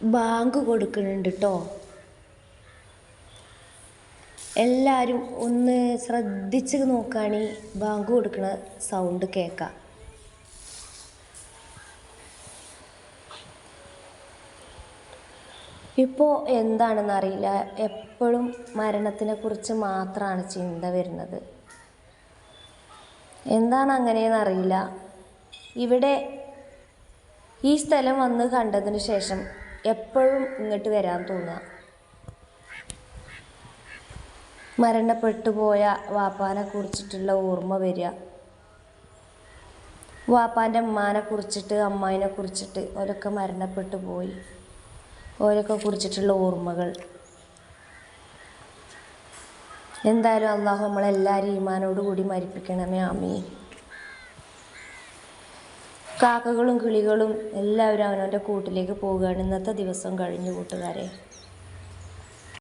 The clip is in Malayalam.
ബാങ്ക് കൊടുക്കുന്നുണ്ട് കേട്ടോ. എല്ലാവരും ഒന്ന് ശ്രദ്ധിച്ച് നോക്കുകയാണെങ്കിൽ ബാങ്ക് കൊടുക്കുന്ന സൗണ്ട് കേൾക്കാം. ഇപ്പോൾ എന്താണെന്നറിയില്ല, എപ്പോഴും മരണത്തിനെ കുറിച്ച് മാത്രമാണ് ചിന്ത വരുന്നത്. എന്താണ് അങ്ങനെയെന്നറിയില്ല. ഇവിടെ ഈ സ്ഥലം വന്ന് കണ്ടതിന് ശേഷം എപ്പോഴും ഇങ്ങോട്ട് വരാൻ തോന്നുക. മരണപ്പെട്ടു പോയ വാപ്പാനെ കുറിച്ചിട്ടുള്ള ഓർമ്മ വരിക. വാപ്പാൻ്റെ ഉമ്മാനെ കുറിച്ചിട്ട്, അമ്മായിനെ കുറിച്ചിട്ട്, ഓരൊക്കെ മരണപ്പെട്ടു പോയി, ഓരൊക്കെ കുറിച്ചിട്ടുള്ള ഓർമ്മകൾ. എന്തായാലും അള്ളാഹു നമ്മളെല്ലാവരും ഈമാനോട് കൂടി മരിപ്പിക്കണമേ, ആമീൻ. കാക്കകളും കിളികളും എല്ലാവരും അവനവൻ്റെ കൂട്ടിലേക്ക് പോവുകയാണ്. ഇന്നത്തെ ദിവസം കഴിഞ്ഞു കൂട്ടുകാരെ.